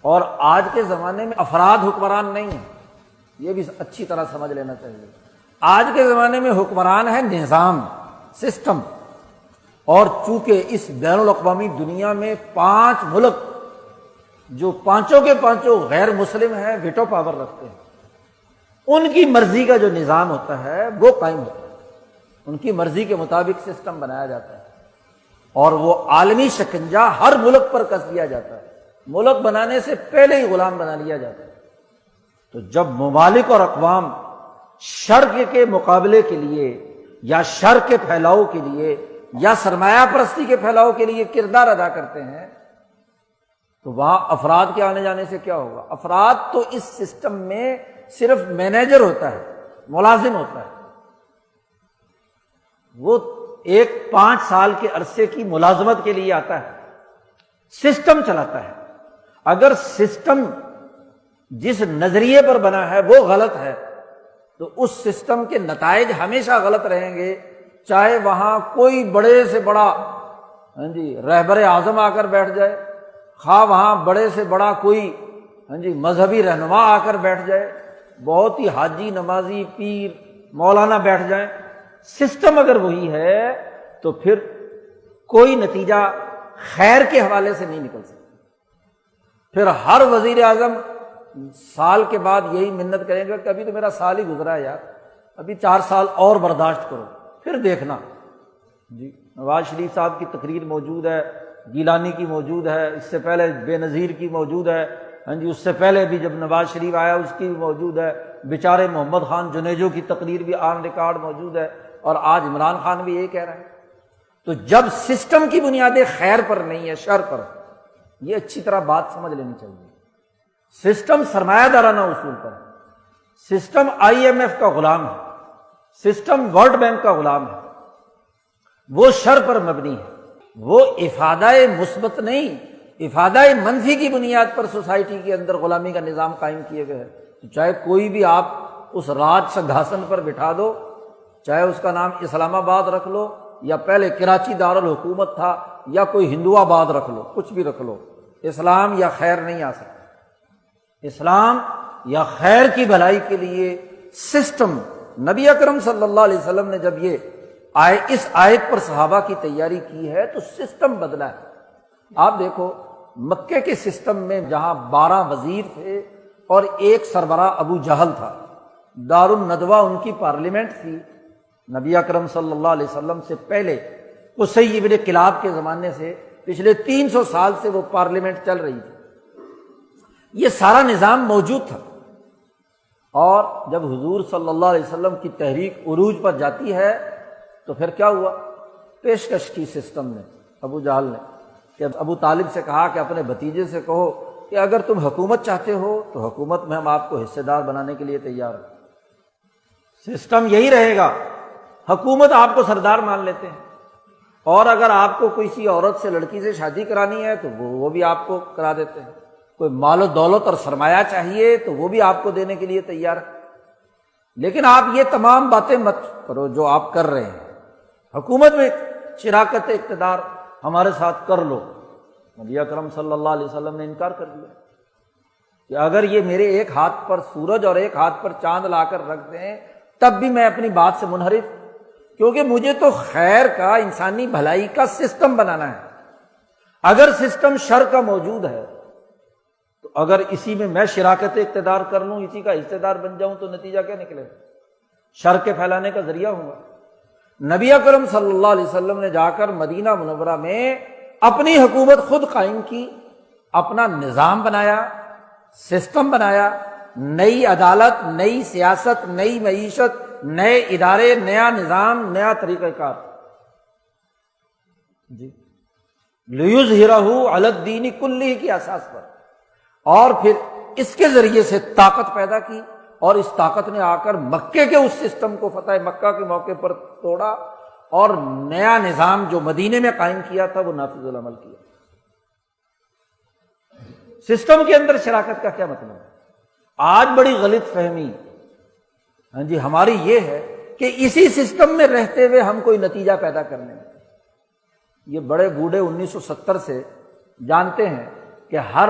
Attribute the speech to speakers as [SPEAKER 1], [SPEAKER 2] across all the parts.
[SPEAKER 1] اور آج کے زمانے میں افراد حکمران نہیں ہیں، یہ بھی اچھی طرح سمجھ لینا چاہیے۔ آج کے زمانے میں حکمران ہے نظام، سسٹم۔ اور چونکہ اس بین الاقوامی دنیا میں 5 ملک جو پانچوں کے پانچوں غیر مسلم ہیں ویٹو پاور رکھتے ہیں، ان کی مرضی کا جو نظام ہوتا ہے وہ قائم ہوتا ہے، ان کی مرضی کے مطابق سسٹم بنایا جاتا ہے، اور وہ عالمی شکنجہ ہر ملک پر کس دیا جاتا ہے، ملک بنانے سے پہلے ہی غلام بنا لیا جاتا ہے۔ تو جب ممالک اور اقوام شر کے مقابلے کے لیے یا شر کے پھیلاؤ کے لیے یا سرمایہ پرستی کے پھیلاؤ کے لیے کردار ادا کرتے ہیں، تو وہاں افراد کے آنے جانے سے کیا ہوگا؟ افراد تو اس سسٹم میں صرف مینیجر ہوتا ہے، ملازم ہوتا ہے، وہ ایک 5 سال کے عرصے کی ملازمت کے لیے آتا ہے، سسٹم چلاتا ہے۔ اگر سسٹم جس نظریے پر بنا ہے وہ غلط ہے تو اس سسٹم کے نتائج ہمیشہ غلط رہیں گے، چاہے وہاں کوئی بڑے سے بڑا رہبر اعظم آ کر بیٹھ جائے، خواہ وہاں بڑے سے بڑا کوئی مذہبی رہنما آ کر بیٹھ جائے، بہت ہی حاجی نمازی پیر مولانا بیٹھ جائیں، سسٹم اگر وہی ہے تو پھر کوئی نتیجہ خیر کے حوالے سے نہیں نکل سکتا۔ پھر ہر وزیر اعظم سال کے بعد یہی منت کریں گے کہ ابھی تو میرا سال ہی گزرا ہے یار، ابھی 4 سال اور برداشت کرو، پھر دیکھنا۔ نواز شریف صاحب کی تقریر موجود ہے، گیلانی کی موجود ہے، اس سے پہلے بے نظیر کی موجود ہے، اس سے پہلے بھی جب نواز شریف آیا اس کی بھی موجود ہے، بیچارے محمد خان جنیجو کی تقریر بھی آن ریکارڈ موجود ہے، اور آج عمران خان بھی یہی کہہ رہا ہے۔ تو جب سسٹم کی بنیادیں خیر پر نہیں ہے، شر پر، یہ اچھی طرح بات سمجھ لینی چاہیے۔ سسٹم سرمایہ دارانہ اصول پر ہے، سسٹم IMF کا غلام ہے، سسٹم ورلڈ بینک کا غلام ہے، وہ شر پر مبنی ہے، وہ افادہ مثبت نہیں، افادہ منفی کی بنیاد پر سوسائٹی کے اندر غلامی کا نظام قائم کیے گئے ہیں۔ تو چاہے کوئی بھی آپ اس راج سنگھاسن پر بٹھا دو، چاہے اس کا نام اسلام آباد رکھ لو، یا پہلے کراچی دارالحکومت تھا، یا کوئی ہندو آباد رکھ لو، کچھ بھی رکھ لو، اسلام یا خیر نہیں آ سکتا۔ اسلام یا خیر کی بھلائی کے لیے سسٹم، نبی اکرم صلی اللہ علیہ وسلم نے جب اس آیت پر صحابہ کی تیاری کی ہے تو سسٹم بدلا ہے۔ آپ دیکھو مکے کے سسٹم میں جہاں 12 وزیر تھے اور ایک سربراہ ابو جہل تھا، دار الندوہ ان کی پارلیمنٹ تھی، نبی اکرم صلی اللہ علیہ وسلم سے پہلے قصی ابن کلاب کے زمانے سے پچھلے 300 سال سے وہ پارلیمنٹ چل رہی تھی، یہ سارا نظام موجود تھا۔ اور جب حضور صلی اللہ علیہ وسلم کی تحریک عروج پر جاتی ہے تو پھر کیا ہوا؟ پیشکش کی سسٹم نے، ابو جہل نے، کہ ابو طالب سے کہا کہ اپنے بھتیجے سے کہو کہ اگر تم حکومت چاہتے ہو تو حکومت میں ہم آپ کو حصے دار بنانے کے لیے تیار ہیں۔ سسٹم یہی رہے گا، حکومت آپ کو سردار مان لیتے ہیں، اور اگر آپ کو کسی عورت سے لڑکی سے شادی کرانی ہے تو وہ بھی آپ کو کرا دیتے ہیں، کوئی مال و دولت اور سرمایہ چاہیے تو وہ بھی آپ کو دینے کے لیے تیار ہے۔ لیکن آپ یہ تمام باتیں مت کرو جو آپ کر رہے ہیں، حکومت میں شراکت اقتدار ہمارے ساتھ کر لو۔ نبی اکرم صلی اللہ علیہ وسلم نے انکار کر دیا کہ اگر یہ میرے ایک ہاتھ پر سورج اور ایک ہاتھ پر چاند لا کر رکھ دیں تب بھی میں اپنی بات سے منحرف، کیونکہ مجھے تو خیر کا، انسانی بھلائی کا سسٹم بنانا ہے۔ اگر سسٹم شر کا موجود ہے تو اگر اسی میں شراکت اقتدار کر لوں، اسی کا حصے دار بن جاؤں تو نتیجہ کیا نکلے؟ شر کے پھیلانے کا ذریعہ ہوں گا۔ نبی اکرم صلی اللہ علیہ وسلم نے جا کر مدینہ منورہ میں اپنی حکومت خود قائم کی، اپنا نظام بنایا، سسٹم بنایا، نئی عدالت، نئی سیاست، نئی معیشت، نئے ادارے، نیا نظام، نیا طریقہ کار، لِیُظْہِرَہُ عَلَى الدِّینِ کُلِّہ کی اساس پر، اور پھر اس کے ذریعے سے طاقت پیدا کی، اور اس طاقت نے آ کر مکے کے اس سسٹم کو فتح مکہ کے موقع پر توڑا، اور نیا نظام جو مدینے میں قائم کیا تھا وہ نافذ العمل کیا۔ سسٹم کے اندر شراکت کا کیا مطلب ہے؟ آج بڑی غلط فہمی ہماری یہ ہے کہ اسی سسٹم میں رہتے ہوئے ہم کوئی نتیجہ پیدا کرنے میں، یہ بڑے بوڑھے 1970 سے جانتے ہیں کہ ہر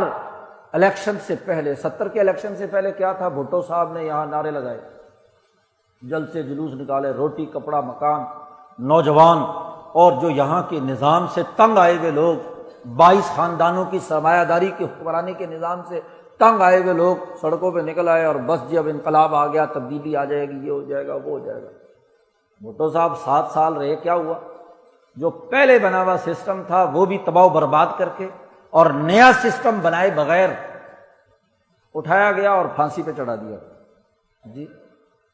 [SPEAKER 1] الیکشن سے پہلے 70 کے الیکشن سے پہلے کیا تھا؟ بھٹو صاحب نے یہاں نعرے لگائے، جلد سے جلوس نکالے، روٹی کپڑا مکان، نوجوان اور جو یہاں کے نظام سے تنگ آئے ہوئے لوگ، 22 خاندانوں کی سرمایہ داری کی حکمرانی کے نظام سے تنگ آئے ہوئے لوگ سڑکوں پہ نکل آئے اور بس جی اب انقلاب آ گیا، تبدیلی آ جائے گی، یہ ہو جائے گا وہ ہو جائے گا۔ بھٹو صاحب 7 سال رہے، کیا ہوا؟ جو پہلے بنا ہوا سسٹم تھا وہ بھی تباہ و برباد کر کے اور نیا سسٹم بنائے بغیر اٹھایا گیا اور پھانسی پہ چڑھا دیا جی۔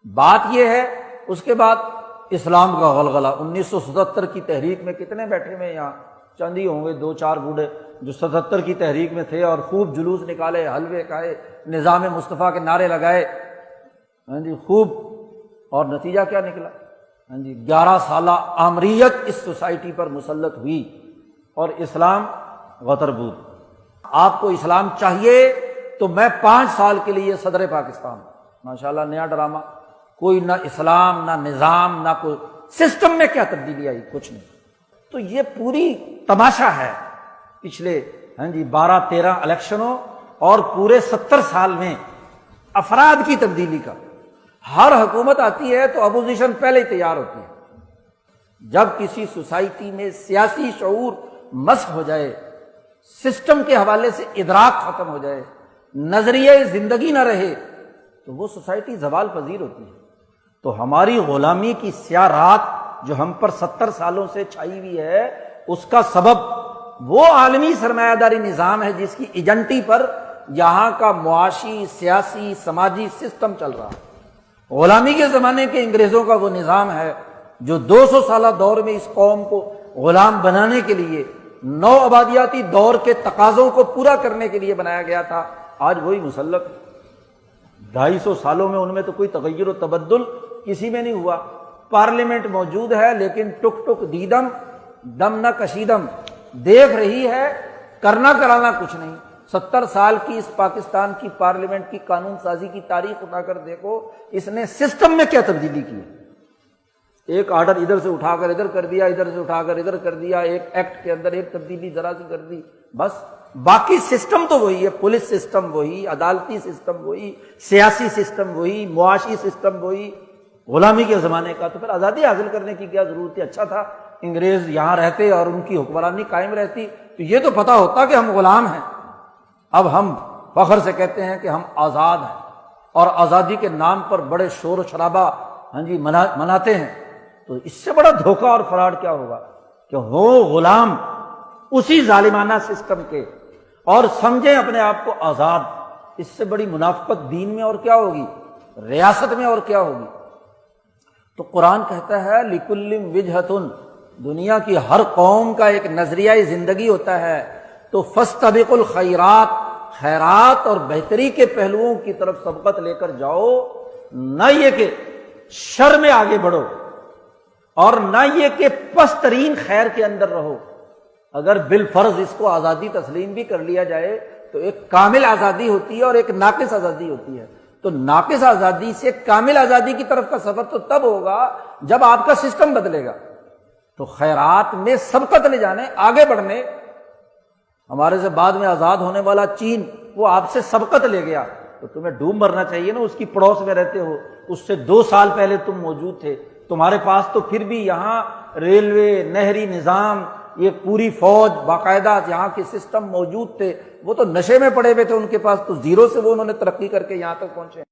[SPEAKER 1] بات یہ ہے اس کے بعد اسلام کا غلغلہ 1977 کی تحریک میں کتنے بیٹھے ہوئے یہاں؟ چند ہی ہوں گے 2-4 بوڑھے جو 77 کی تحریک میں تھے اور خوب جلوس نکالے، حلوے کھائے، نظام مصطفیٰ کے نعرے لگائے، ہاں جی خوب، اور نتیجہ کیا نکلا؟ ہاں جی 11 سالہ آمریت اس سوسائٹی پر مسلط ہوئی اور اسلام غتربود۔ آپ کو اسلام چاہیے تو میں 5 سال کے لیے صدر پاکستان، ماشاءاللہ نیا ڈرامہ، کوئی نہ اسلام نہ نظام نہ کوئی سسٹم میں کیا تبدیلی آئی؟ کچھ نہیں۔ تو یہ پوری تماشا ہے پچھلے 12-13 الیکشنوں اور پورے 70 سال میں افراد کی تبدیلی کا۔ ہر حکومت آتی ہے تو اپوزیشن پہلے ہی تیار ہوتی ہے۔ جب کسی سوسائٹی میں سیاسی شعور مسخ ہو جائے، سسٹم کے حوالے سے ادراک ختم ہو جائے، نظریہ زندگی نہ رہے، تو وہ سوسائٹی زوال پذیر ہوتی ہے۔ تو ہماری غلامی کی سیاہ رات جو ہم پر 70 سالوں سے چھائی ہوئی ہے، اس کا سبب وہ عالمی سرمایہ داری نظام ہے جس کی ایجنٹی پر یہاں کا معاشی، سیاسی، سماجی سسٹم چل رہا ہے۔ غلامی کے زمانے کے انگریزوں کا وہ نظام ہے جو 200 سالہ دور میں اس قوم کو غلام بنانے کے لیے، نو آبادیاتی دور کے تقاضوں کو پورا کرنے کے لیے بنایا گیا تھا، آج وہی مسلط۔ 250 سالوں میں ان میں تو کوئی تغیر و تبدل کسی میں نہیں ہوا۔ پارلیمنٹ موجود ہے لیکن ٹک ٹک دیدم دم نہ کشیدم، دیکھ رہی ہے، کرنا کرانا کچھ نہیں۔ 70 سال کی اس پاکستان کی پارلیمنٹ کی قانون سازی کی تاریخ اٹھا کر دیکھو، اس نے سسٹم میں کیا تبدیلی کی ہے۔ ایک آرڈر ادھر سے اٹھا کر ادھر کر دیا، ادھر سے اٹھا کر ادھر کر دیا، ایک ایکٹ کے اندر ایک تبدیلی ذرا سی کر دی، بس باقی سسٹم تو وہی ہے۔ پولیس سسٹم وہی، عدالتی سسٹم وہی، سیاسی سسٹم وہی، معاشی سسٹم وہی، غلامی کے زمانے کا۔ تو پھر آزادی حاصل کرنے کی کیا ضرورت ہے؟ اچھا تھا انگریز یہاں رہتے اور ان کی حکمرانی قائم رہتی تو یہ تو پتہ ہوتا کہ ہم غلام ہیں۔ اب ہم فخر سے کہتے ہیں کہ ہم آزاد ہیں اور آزادی کے نام پر بڑے شور و شرابہ مناتے ہیں، تو اس سے بڑا دھوکہ اور فراڈ کیا ہوگا کہ ہو غلام اسی ظالمانہ سسٹم کے اور سمجھیں اپنے آپ کو آزاد۔ اس سے بڑی منافقت دین میں اور کیا ہوگی، ریاست میں اور کیا ہوگی؟ تو قرآن کہتا ہے لِكُلٍّ وِجْهَةٌ، دنیا کی ہر قوم کا ایک نظریہ زندگی ہوتا ہے، تو فَاسْتَبِقُوا الْخَيْرَاتِ، خیرات اور بہتری کے پہلوؤں کی طرف سبقت لے کر جاؤ، نہ یہ کہ شر میں آگے بڑھو اور نہ یہ کہ پست ترین خیر کے اندر رہو۔ اگر بالفرض اس کو آزادی تسلیم بھی کر لیا جائے تو ایک کامل آزادی ہوتی ہے اور ایک ناقص آزادی ہوتی ہے۔ تو ناقص آزادی سے کامل آزادی کی طرف کا سفر تو تب ہوگا جب آپ کا سسٹم بدلے گا۔ تو خیرات میں سبقت لے جانے، آگے بڑھنے، ہمارے سے بعد میں آزاد ہونے والا چین وہ آپ سے سبقت لے گیا تو تمہیں ڈوب مرنا چاہیے نا، اس کی پڑوس میں رہتے ہو، اس سے 2 سال پہلے تم موجود تھے، تمہارے پاس تو پھر بھی یہاں ریلوے، نہری نظام، یہ پوری فوج، باقاعدہ یہاں کے سسٹم موجود تھے، وہ تو نشے میں پڑے ہوئے تھے، ان کے پاس تو زیرو سے وہ انہوں نے ترقی کر کے یہاں تک پہنچے۔